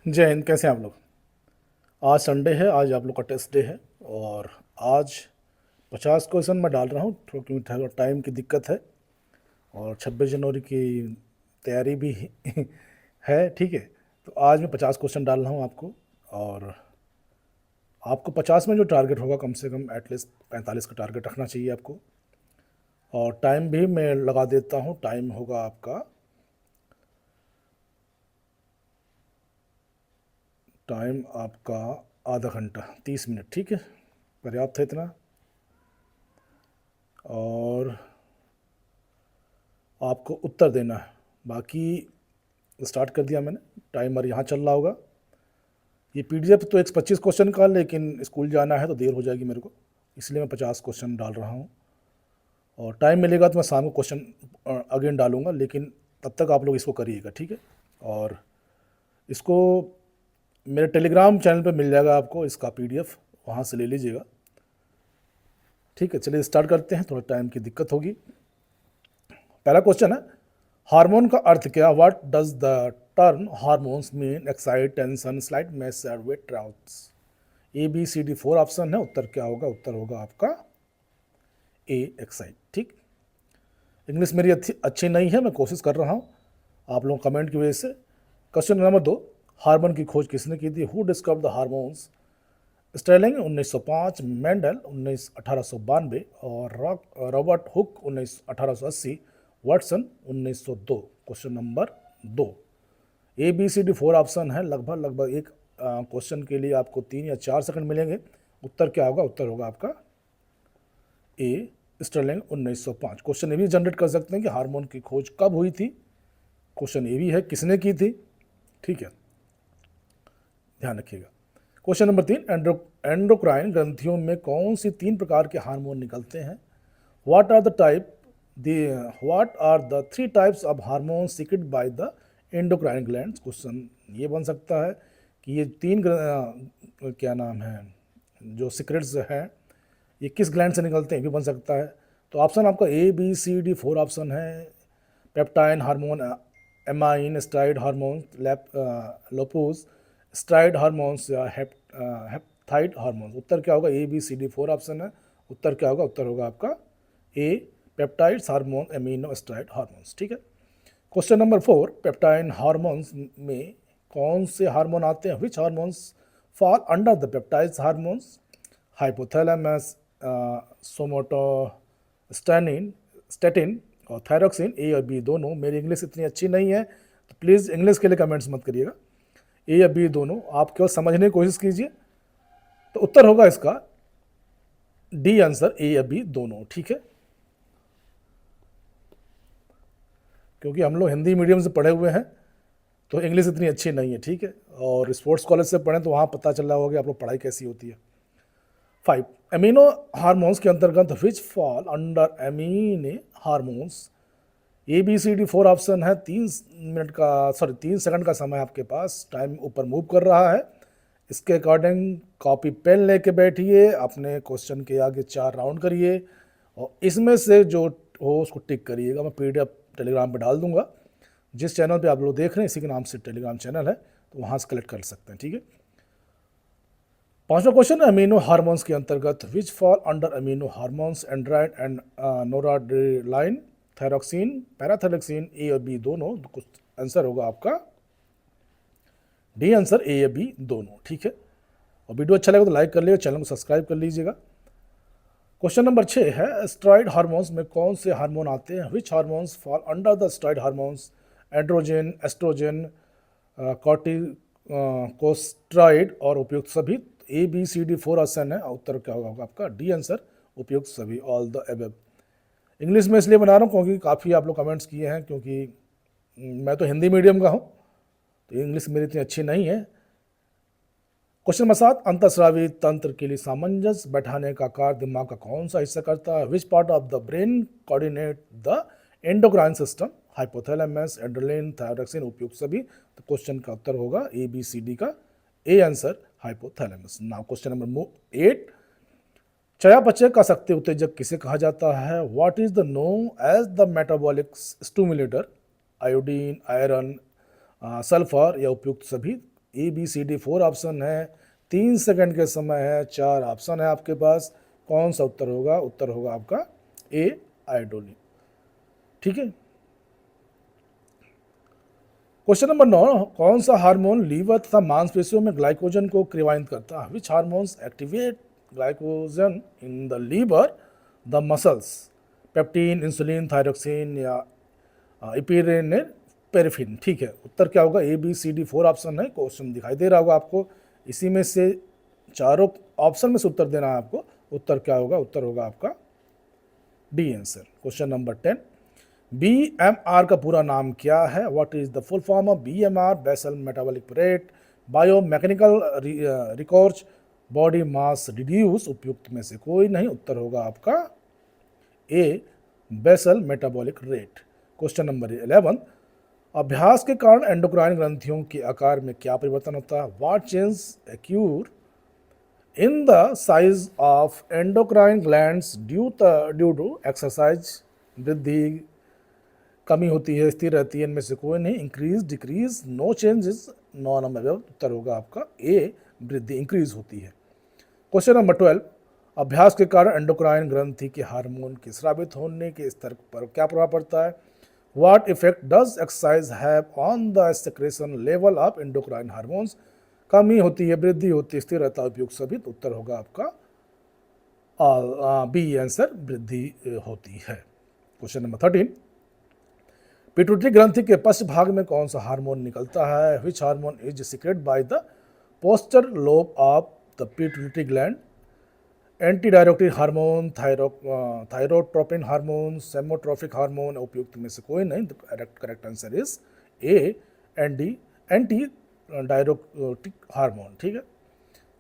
जय हिंद। कैसे हैं आप लोग? आज संडे है, आज आप लोग का टेस्ट डे है। और आज 50 क्वेश्चन मैं डाल रहा हूँ क्योंकि थोड़ा टाइम की दिक्कत है। और 26 जनवरी की तैयारी भी है, ठीक है। तो आज मैं 50 क्वेश्चन डाल रहा हूँ आपको। और आपको 50 में जो टारगेट होगा, कम से कम एटलीस्ट 45 का टारगेट रखना चाहिए आपको। और टाइम भी मैं लगा देता हूँ। टाइम होगा आपका, टाइम आपका आधा घंटा 30 मिनट, ठीक है। पर्याप्त है इतना। और आपको उत्तर देना है। बाकी स्टार्ट कर दिया मैंने, टाइमर यहाँ चल रहा होगा। ये पीडीएफ तो 125 क्वेश्चन का, लेकिन स्कूल जाना है तो देर हो जाएगी मेरे को, इसलिए मैं 50 क्वेश्चन डाल रहा हूँ। और टाइम मिलेगा तो मैं शाम को क्वेश्चन अगेन डालूंगा, लेकिन तब तक आप लोग इसको करिएगा, ठीक है। और इसको मेरे टेलीग्राम चैनल पे मिल जाएगा आपको, इसका पीडीएफ वहाँ से ले लीजिएगा, ठीक है। चलिए स्टार्ट करते हैं, थोड़ा टाइम की दिक्कत होगी। पहला क्वेश्चन है, हार्मोन का अर्थ क्या? What does the term hormones mean? Excite, tension, slight, message, wait, trouts. A B C D 4 option है। उत्तर क्या होगा? उत्तर होगा आपका ए, एक्साइट, ठीक। इंग्लिश मेरी अच्छी नहीं है, मैं कोशिश कर रहा हूँ आप लोग कमेंट की वजह से। क्वेश्चन नंबर 2, हार्मोन की खोज किसने की थी? Who discovered the hormones? Starling 1905, Mendel 1892 और Robert Hooke 1880, Watson 1902। Question number 2, A B C D 4 option है। लगभग लगभग एक क्वेश्चन के लिए आपको 3 या 4 सेकंड मिलेंगे। उत्तर क्या होगा? उत्तर होगा आपका ए, स्टर्लिंग 1905। क्वेश्चन ये भी जनरेट कर सकते हैं कि हार्मोन की खोज कब हुई थी। क्वेश्चन ये भी है किसने की थी, ठीक है, ध्यान रखिएगा। क्वेश्चन नंबर 3, एंडोक्राइन ग्रंथियों में कौन सी 3 प्रकार के हार्मोन निकलते हैं? What are the type what are the 3 types of hormone secrete by the endocrine glands? Question ये बन सकता है कि ये क्या नाम है, जो सीक्रेट्स हैं, ये किस ग्लैंड से निकलते हैं, भी बन सकता है। तो ऑप्शन आपका A B C D 4 option है। Peptide hormone, amine, steroid hormone, लोपूस, स्टाइड हार्मोन्स या हेप्थाइड हार्मोन्स। उत्तर क्या होगा? A B C D 4 option है। उत्तर क्या होगा? उत्तर होगा आपका A, peptides hormone, amino steroid hormones, ठीक है। क्वेश्चन नंबर 4, पेप्टाइन हार्मोन्स में कौन से हार्मोन आते हैं? Which hormones fall under the peptides hormones? Hypothalamus, somatostatin, statin और थायरोक्सिन। ए और बी दोनों। मेरी इंग्लिश इतनी अच्छी नहीं है तो प्लीज़ इंग्लिश के लिए कमेंट्स मत करिएगा। ए या बी दोनों, आप केवल समझने की कोशिश कीजिए। तो उत्तर होगा इसका डी आंसर, ए या बी दोनों, ठीक है। क्योंकि हम लोग हिंदी मीडियम से पढ़े हुए हैं तो इंग्लिश इतनी अच्छी नहीं है, ठीक है। और स्पोर्ट्स कॉलेज से पढ़ें तो वहाँ पता चल रहा होगा कि आप लोग पढ़ाई कैसी होती है। 5, एमिनो हार्मोन्स के अंतर्गत which fall under amine hormones? A B C D 4 option है। 3 सेकंड का समय आपके पास, टाइम ऊपर मूव कर रहा है। इसके अकॉर्डिंग कॉपी पेन लेके बैठिए, अपने क्वेश्चन के आगे 4 राउंड करिए और इसमें से जो हो उसको टिक करिएगा। मैं पीडीएफ टेलीग्राम पे डाल दूंगा। जिस चैनल पे आप लोग देख रहे हैं इसी के नाम से टेलीग्राम चैनल है, तो वहाँ से कलेक्ट कर सकते हैं, ठीक है। 5वां क्वेश्चन, अमीनो हार्मोन्स के अंतर्गत which fall under amino hormones? Android and noradrenaline, thyroxine, parathyroxine. A और बी दोनों। कुछ आंसर होगा आपका डी आंसर, ए या बी दोनों, ठीक है। और वीडियो अच्छा लगे तो लाइक कर लीजिएगा, चैनल को सब्सक्राइब कर लीजिएगा। क्वेश्चन नंबर 6 है, स्टेरॉइड हार्मोन्स में कौन से हार्मोन आते हैं? Which hormones fall under the steroid hormones? Androgen, estrogen, corticoid और उपयुक्त सभी। A B C D 4 option है। उत्तर क्या होगा आपका? डी आंसर, उपयुक्त सभी, ऑल द एबव। इंग्लिश में इसलिए बना रहा हूँ क्योंकि काफ़ी आप लोग कमेंट्स किए हैं, क्योंकि मैं तो हिंदी मीडियम का हूँ तो इंग्लिश मेरी इतनी अच्छी नहीं है। क्वेश्चन नंबर 7, अंतःस्रावी तंत्र के लिए सामंजस्य बैठाने का कार्य दिमाग का कौन सा हिस्सा करता है? Which part of the brain coordinate the endocrine system? Hypothalamus, adrenaline, thyroxine, उपयुक्त सभी। तो क्वेश्चन का उत्तर होगा ए बी सी डी का A answer, hypothalamus. Now question number 8, चयापचय का शक्ति उत्तेजक किसे कहा जाता है? What is the know as the metabolic stimulator? Iodine, iron, sulphur या उपयुक्त सभी। ABCD 4 ऑप्शन है, 3 सेकंड के समय है, 4 ऑप्शन है आपके पास, कौन सा उत्तर होगा? उत्तर होगा आपका ए आयोडीन। ठीक है। क्वेश्चन नंबर 9, कौन सा हार्मोन लीवर तथा मांसपेशियों में ग्लाइकोजन को क्रियान्वित करता है? Which hormones activate glycogen in the liver the muscles? Pepsin, insulin, thyroxine या इपिरेनिन, पेरिफिन। ठीक है, उत्तर क्या होगा? ABCD 4 ऑप्शन है, क्वेश्चन दिखाई दे रहा होगा आपको, इसी में से चारों ऑप्शन में से उत्तर देना है आपको। उत्तर क्या होगा? उत्तर होगा आपका D answer. Question number 10, BMR का पूरा नाम क्या है? What is the full form of BMR? Basal metabolic rate, biomechanical record, body mass reduce. उपयुक्त में से कोई नहीं, उत्तर होगा आपका A basal metabolic rate. Question number 11, अभ्यास के कारण एंडोक्राइन ग्रंथियों के आकार में क्या परिवर्तन होता है? What change occur in the size of endocrine glands due to exercise? वृद्धि, कमी होती है, स्थिर रहती है, इनमें से कोई नहीं। Increase, decrease, no changes, none of the. उत्तर होगा आपका ए वृद्धि, इंक्रीज होती है। क्वेश्चन नंबर 12, अभ्यास के कारण एंडोक्राइन ग्रंथि के हार्मोन के स्रावित होने के स्तर पर क्या प्रभाव पड़ता है? What effect does exercise have on the secretion level of endocrine hormones? कमी होती है, वृद्धि होती है, स्थिर रहता है, उपयुक्त सभी। तो उत्तर होगा आपका बी आंसर, वृद्धि होती है। क्वेश्चन नंबर 13, पिट्यूटरी ग्रंथि के पश्च भाग में कौन सा हार्मोन निकलता है? Which hormone is secrete by the poster lobe of the pituitary gland? Anti diuretic hormone, thyrotropin hormone, somatotrophic hormone. उपयुक्त में से कोई नहीं, correct answer is A anti diuretic hormone. ठीक है।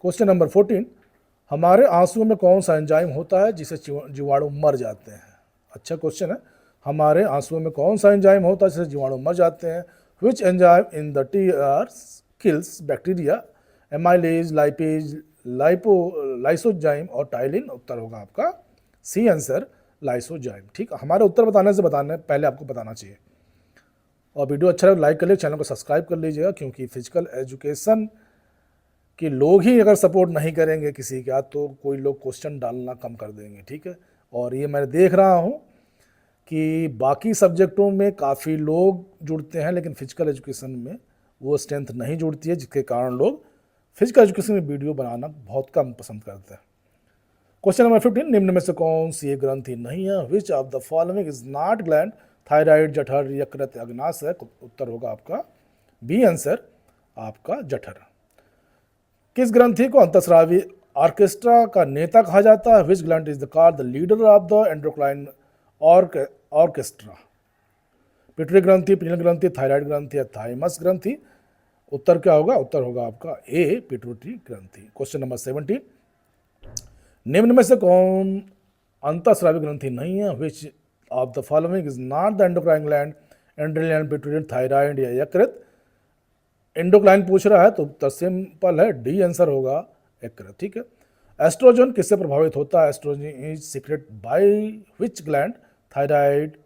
क्वेश्चन नंबर 14, हमारे आंसुओं में कौन सा एंजाइम होता है जिसे जीवाणु मर जाते हैं? अच्छा क्वेश्चन है, हमारे आंसुओं में कौन सा एंजाइम होता है जिसे जीवाणु मर जाते हैं? Which enzyme in the TR kills bacteria? Amylase, lipase, lysozyme और टाइलिन। उत्तर होगा आपका सी आंसर, लाइसोजाइम। ठीक, हमारे उत्तर बताने पहले आपको बताना चाहिए। और वीडियो अच्छा लगे लाइक कर लीजिए, चैनल को सब्सक्राइब कर लीजिएगा, क्योंकि फिजिकल एजुकेशन के लोग ही अगर सपोर्ट नहीं करेंगे किसी का, तो कोई लोग क्वेश्चन डालना कम कर देंगे। ठीक है। और ये मैं देख रहा हूँ कि बाकी सब्जेक्टों में काफ़ी लोग जुड़ते हैं, लेकिन फिजिकल एजुकेशन में वो स्ट्रेंथ नहीं जुड़ती है, जिसके कारण लोग फिजिकल एजुकेशन में वीडियो बनाना बहुत कम पसंद करते हैं। क्वेश्चन नंबर 15, निम्न में से कौन सी एक ग्रंथि नहीं है? Which of the following is not gland? Thyroid, जठर, यकृत, अग्नाशय। उत्तर होगा आपका बी आंसर, आपका जठर। किस ग्रंथि को अंतःस्रावी ऑर्केस्ट्रा का नेता कहा जाता है? Which gland is the called the leader of the endocrine orchestra? Pituitary ग्रंथि, पिनियल ग्रंथि, थायराइड ग्रंथि या थाइमस ग्रंथि? उत्तर क्या होगा? उत्तर होगा आपका ए पिट्यूटरी ग्रंथि। क्वेश्चन नंबर 17, निम्न में से कौन अंतःस्रावी ग्रंथि नहीं है? Which of the following is not the endocrine gland? एंड्रियल, पिट्यूटरी, थायराइड या यकृत? एंडोक्राइन पूछ रहा है तो उत्तर सिंपल है, डी आंसर होगा यकृत। ठीक है। एस्ट्रोजन किससे प्रभावित होता है? Estrogen is secrete by which gland? Thyroid,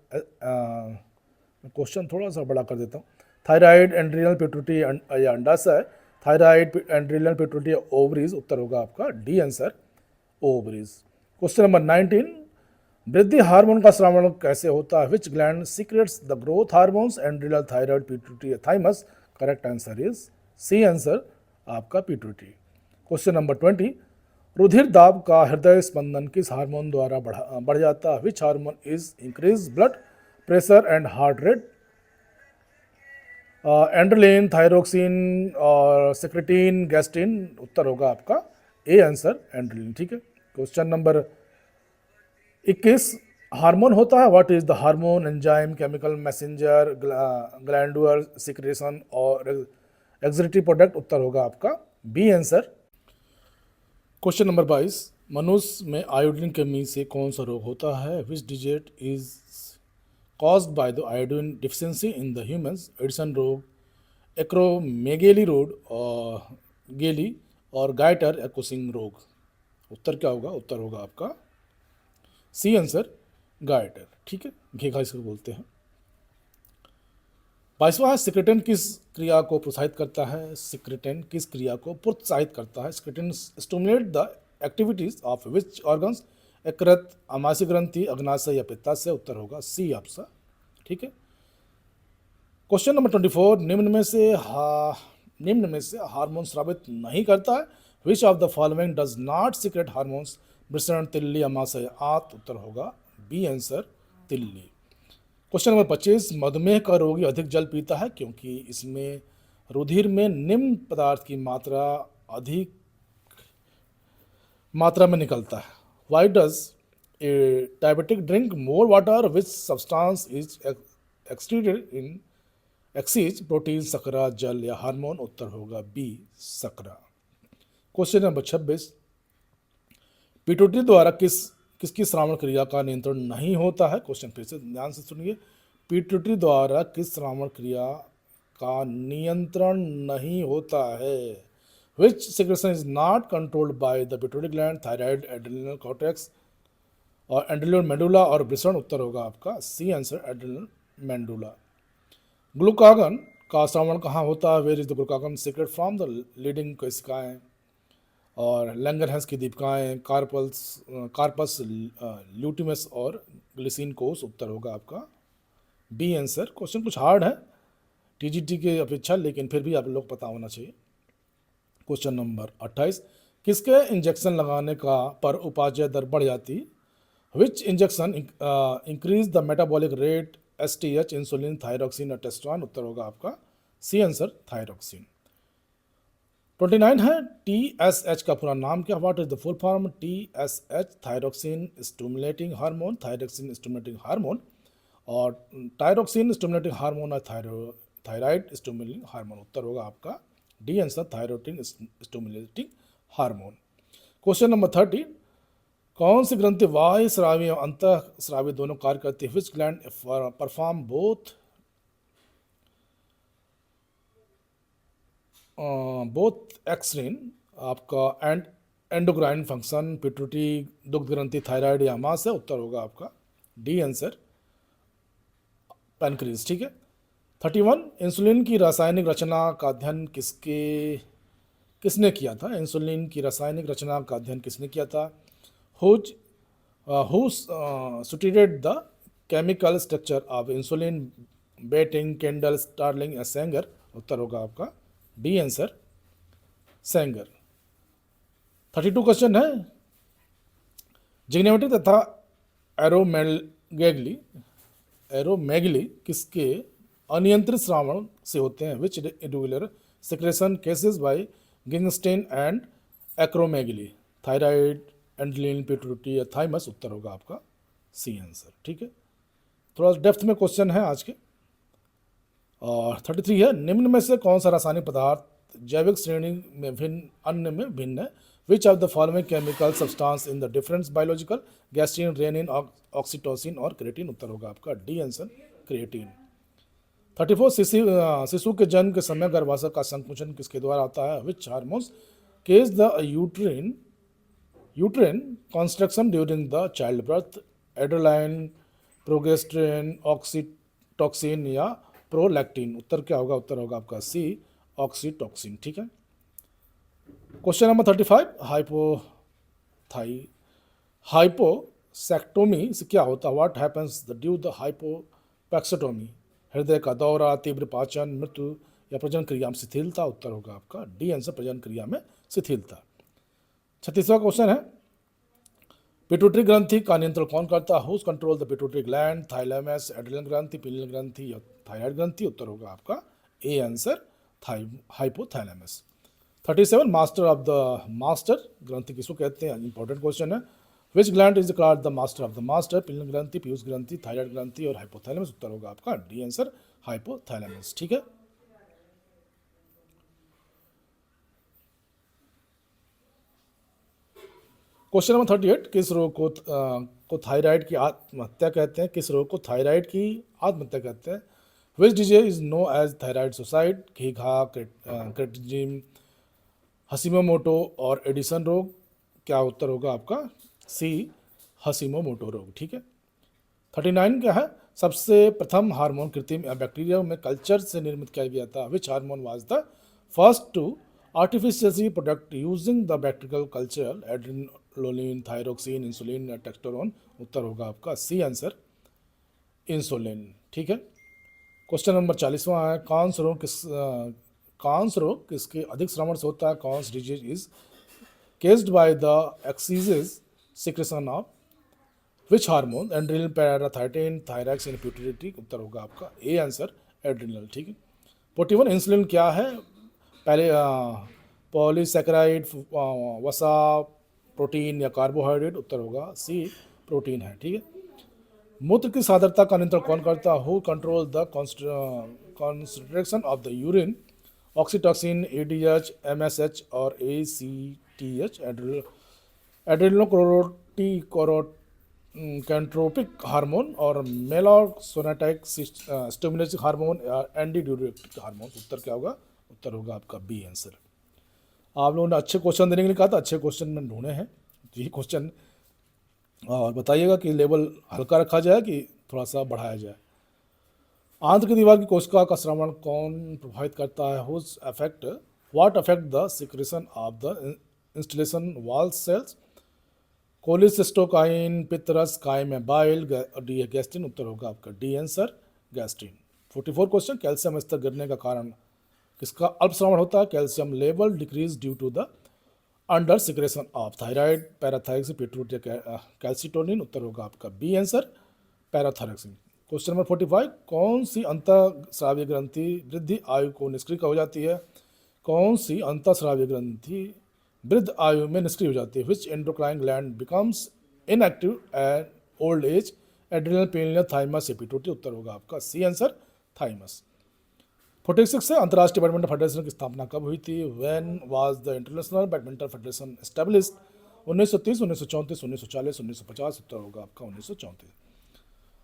question थोड़ा सा बड़ा कर देता हूँ। थायराइड, एंड्रियल, पिट्यूटरी या अंडाशय? थायराइड, एंड्रियल, पिट्यूटरी या ओवरीज? उत्तर होगा आपका D answer, ovaries. Question number 19, वृद्धि हार्मोन का स्रावण कैसे होता है? Which gland secretes the growth hormones? एंड्रियल, थायराइड, पिट्यूटरी या thymus? Correct answer is C answer, आपका पिट्यूटरी। क्वेश्चन नंबर 20, रुधिर दाब का हृदय स्पंदन किस हार्मोन द्वारा बढ़ जाता है? Which hormone is increase blood pressure and heart rate? एंड्रोलिन, थायरोक्सिन और सेक्रेटिन, गैस्ट्रिन? उत्तर होगा आपका ए आंसर, एंड्रोलिन। ठीक है। क्वेश्चन नंबर 21, हार्मोन होता है? What is the hormone, enzyme, chemical messenger, glandular secretion और एक्सक्रीटरी प्रोडक्ट? उत्तर होगा आपका बी आंसर। क्वेश्चन नंबर 22, मनुष्य में आयोडीन कमी से कौन सा रोग होता है? विच disease is caused by the iodine deficiency in the humans? Edison रोग, एक्रोमेगेली रोग और गेली और गाइटर या कुशिंग रोग? उत्तर क्या होगा? उत्तर होगा आपका सी आंसर, गाइटर। ठीक है, घेघा इसको बोलते हैं। 22वां है सिक्रेटिन किस क्रिया को प्रोत्साहित करता है? सिक्रेटिन किस क्रिया को प्रोत्साहित करता है? Secretin stimulate the activities of which organs? यकृत, आमाशय ग्रंथि, अग्नाशय या पित्ताशय? उत्तर होगा सी आपका। ठीक है। क्वेश्चन नंबर 24, निम्न में से हार्मोन स्रावित नहीं करता है। Which of the following does not secret hormones? वृषण, तिल्ली, अमाशय, आंत? उत्तर होगा बी आंसर तिल्ली। क्वेश्चन नंबर 25, मधुमेह का रोगी अधिक जल पीता है क्योंकि इसमें रुधिर में निम्न पदार्थ की मात्रा अधिक मात्रा में निकलता है। Why does a diabetic drink more water? Which substance is excreted in excess? Protein, शकरा, जल या हार्मोन? उत्तर होगा बी शकरा। क्वेश्चन नंबर 26, पिट्यूटरी द्वारा किसकी श्रावण क्रिया का नियंत्रण नहीं होता है? क्वेश्चन फिर से ध्यान से सुनिए। पिट्यूटरी द्वारा किस श्रावण क्रिया का नियंत्रण नहीं होता है? Which secretion is not controlled by the pituitary gland? Thyroid, adrenal cortex और एड्रेनल मेडुला और वृषण? उत्तर होगा आपका C answer adrenal medulla. Glucagon का श्रावण कहाँ होता है? Where is the glucagon secrete from the leading कोशिकाएं और लैंगरहैंस की दीपिकाएँ, कार्पस ल्यूटिमस और ग्लिसिन कोष? उत्तर होगा आपका बी आंसर। क्वेश्चन कुछ हार्ड है टीजीटी के अपेक्षा, लेकिन फिर भी आप लोग पता होना चाहिए। क्वेश्चन नंबर 28, किसके इंजेक्शन लगाने का पर उपापचय दर बढ़ जाती? Which injection increase the metabolic rate? STH, insulin, thyroxine और टेस्टोस्टेरोन? उत्तर होगा आपका सी आंसर थायरोक्सिन। 29 है TSH का पूरा नाम क्या? What is the full form? TSH thyroxine stimulating hormone, thyroxine stimulating hormone और टायरोक्सिन स्टिमुलेटिंग हार्मोन और थायराइड स्टिमुलेटिंग हार्मोन? उत्तर होगा आपका D answer thyrotropin stimulating hormone. Question number 30, कौन सी ग्रंथि बाह्य स्रावी और अंतः स्रावी दोनों कार्य करती है? विच ग्लैंड परफॉर्म बोथ एक्सरीन आपका एंड एंडोक्राइन फंक्शन? पिट्यूटरी, दुग्ध ग्रंथि, थायराइड या आमाशय? उत्तर होगा आपका डी आंसर पैनक्रियाज। ठीक है। 31, इंसुलिन की रासायनिक रचना का अध्ययन किसने किया था? इंसुलिन की रासायनिक रचना का अध्ययन किसने किया था? Who studied the chemical structure of insulin? Banting, Kendall, Starling या सेंगर? उत्तर होगा आपका डी आंसर सेंगर। 32 क्वेश्चन है, जिग्नेमेटरी तथा एरोमेगली किसके अनियंत्रित श्रावण से होते हैं? Which irregular secretion causes by gigantism and acromegaly? Thyroid, एंड्रोलिन, पिट्यूटरी या थाइमस? उत्तर होगा आपका सी आंसर। ठीक है। थोड़ा डेप्थ में क्वेश्चन है आज के। और 33 है, निम्न में से कौन सा रासायनिक पदार्थ जैविक श्रेणी में भिन्न, अन्य में भिन्न है? Which of the following chemical substance in the difference biological? Gastrin, renin, oxytocin और क्रिएटिन? उत्तर होगा आपका डी आंसर क्रिएटिन। 34, शिशु के जन्म के समय गर्भाशय का संकुचन किसके द्वारा होता है? Which hormones cause the uterine contraction during the child birth? Adrenaline, progesterone, oxytocin या प्रोलैक्टिन? उत्तर क्या होगा? उत्तर होगा आपका सी ऑक्सीटोसिन। ठीक है। क्वेश्चन नंबर 35, हाइपोसेक्टोमी से क्या होता है? What happens due the hypophysectomy? हृदय का दौरा, तीव्र पाचन, मृत्यु या प्रजनन क्रिया में शिथिलता? उत्तर होगा आपका डी आंसर प्रजनन क्रिया में शिथिलता। 36वां क्वेश्चन है, पिट्यूटरी ग्रंथि का नियंत्रण कौन करता है? Who's control the pituitary gland? Thalamus, adrenal ग्रंथि, पिनियल ग्रंथि या थायराइड ग्रंथि? उत्तर होगा आपका ए आंसर हाइपोथैलेमस। 37, मास्टर ग्रंथि किसको कहते हैं? इंपॉर्टेंट क्वेश्चन है। Which gland is called the master of the master? Pineal ग्रंथि, पीयूष ग्रंथि, थायराइड ग्रंथि और हाइपोथैलेमस? उत्तर होगा आपका डी आंसर हाइपोथैलेमस। ठीक है। क्वेश्चन नंबर 38, किस रोग को थायराइड की आत्महत्या कहते हैं? किस रोग को थायराइड की आत्महत्या कहते हैं? Which disease is known as thyroid suicide? घीघा, क्रेटिनिज्म, हसीमोटो और एडिसन रोग? क्या उत्तर होगा आपका सी हसीमोटो रोग। ठीक है। 39 क्या है? सबसे प्रथम हार्मोन कृत्रिम या बैक्टीरिया में कल्चर से निर्मित किया गया था? Which hormone was the first to artificially product using the bacterial culture? Adrenaline, thyroxine, insulin या टेस्टोस्टेरोन? उत्तर होगा आपका सी आंसर, इंसुलिन। ठीक है। क्वेश्चन नंबर 40वां है, कांस रोग किसके अधिक श्रवण से होता है? Conn's disease is caused by the excessive secretion of which hormone? Adrenal, parathyrin, thyroxine, pituitary? उत्तर होगा आपका ए आंसर, एड्रिनल। ठीक है। 41, इंसुलिन क्या है? पहले पॉलीसैकेराइड, वसा, प्रोटीन या कार्बोहाइड्रेट? उत्तर होगा सी, प्रोटीन है। ठीक है। मूत्र की सांद्रता का नियंत्रण कौन करता है? Who control the concentration of the urine? Oxytocin, ADH, MSH और एसीटीएच? एड्रेनोकोर्टिकोट्रोपिक हार्मोन और मेलासोनेटिक स्टिमुलेटिंग हार्मोन या एंटीड्यूरेटिक हार्मोन? उत्तर क्या होगा? उत्तर होगा आपका बी आंसर। आप लोगों ने अच्छे क्वेश्चन देने के लिए कहा था, अच्छे क्वेश्चन मैंने ढूंढे हैं। ये क्वेश्चन और बताइएगा कि लेवल हल्का रखा जाए कि थोड़ा सा बढ़ाया जाए। आंत की दीवार की कोशिका का श्रवण कौन प्रभावित करता है? Who's affect what affect the secretion of the installation wall cells? Cholecystokinin, पितरस, काइम, बाइल, डी गैस्ट्रिन? उत्तर होगा आपका D answer, gastrin. 44 question, calcium स्तर गिरने का कारण किसका अल्पश्रवण होता है? Calcium level decrease due to the under secretion of thyroid, parathyroxine, pituitary, calcitonin? उत्तर होगा आपका B answer, parathyroxine. Question number 45, कौन सी अंतःस्रावी ग्रंथि वृद्धि आयु को निष्क्रिय हो जाती है? कौन सी अंतःस्रावी ग्रंथि वृद्ध आयु में निष्क्रिय हो जाती है? Which endocrine gland becomes inactive at old age? Adrenal, pineal, thymus या पिट्यूटरी? उत्तर होगा आपका सी आंसर, थाइमस। 46 है, अंतर्राष्ट्रीय बैडमिंटन फेडरेशन की स्थापना कब हुई थी? When was the international badminton federation established? 1930, 1934, 1940, 1950? उत्तर होगा आपका 1934।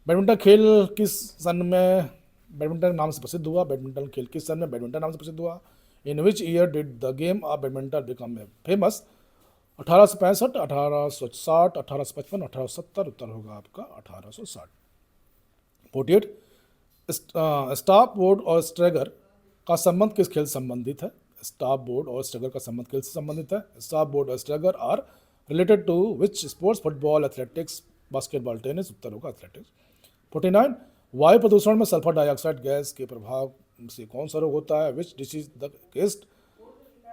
बैडमिंटन खेल किस सन में बैडमिंटन नाम से प्रसिद्ध हुआ? बैडमिंटन खेल किस सन में बैडमिंटन नाम से प्रसिद्ध हुआ? In which year did the game of badminton become famous? 1865, 1860, 1855, 1870? उत्तर होगा आपका 1860। 48, स्टॉप बोर्ड और स्ट्रैगर का संबंध किस खेल से संबंधित है? स्टॉप बोर्ड और स्ट्रैगर का संबंध खेल से संबंधित है? स्टॉप बोर्ड और stagger are related to which sports? Football, athletics, basketball, tennis? उत्तर होगा एथलेटिक्स। 49, वायु प्रदूषण में सल्फर डाइऑक्साइड गैस के प्रभाव से कौन सा रोग होता है? Which disease the caused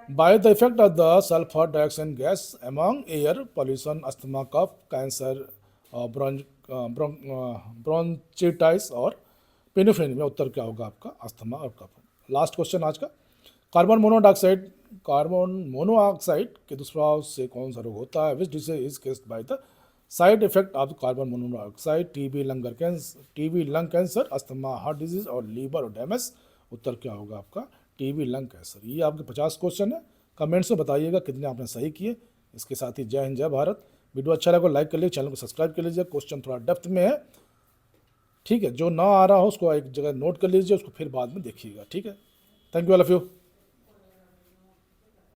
by the effect of the sulphur dioxide gas among air pollution? Asthma, cough, cancer, bronchitis और पेनिफ्रेनिया? उत्तर क्या होगा आपका? अस्थमा और कफ। लास्ट क्वेश्चन आज का, कार्बन मोनोऑक्साइड के दुष्प्रभाव से कौन सा रोग होता है? Which disease is केस्ड by the side effect of carbon monoxide? TB, lung cancer, asthma, heart disease और लीवर और डैमेज? उत्तर क्या होगा आपका? TB, lung cancer. ये आपके 50 क्वेश्चन है। कमेंट्स में बताइएगा कितने आपने सही किए। इसके साथ ही जय हिंद, जय भारत। वीडियो अच्छा लगा लाइक कर लीजिए, चैनल को सब्सक्राइब कर लीजिए। क्वेश्चन थोड़ा डेप्थ में है, ठीक है। जो ना आ रहा हो उसको एक जगह नोट कर लीजिए, उसको फिर बाद में देखिएगा, ठीक है। Thank you all of you.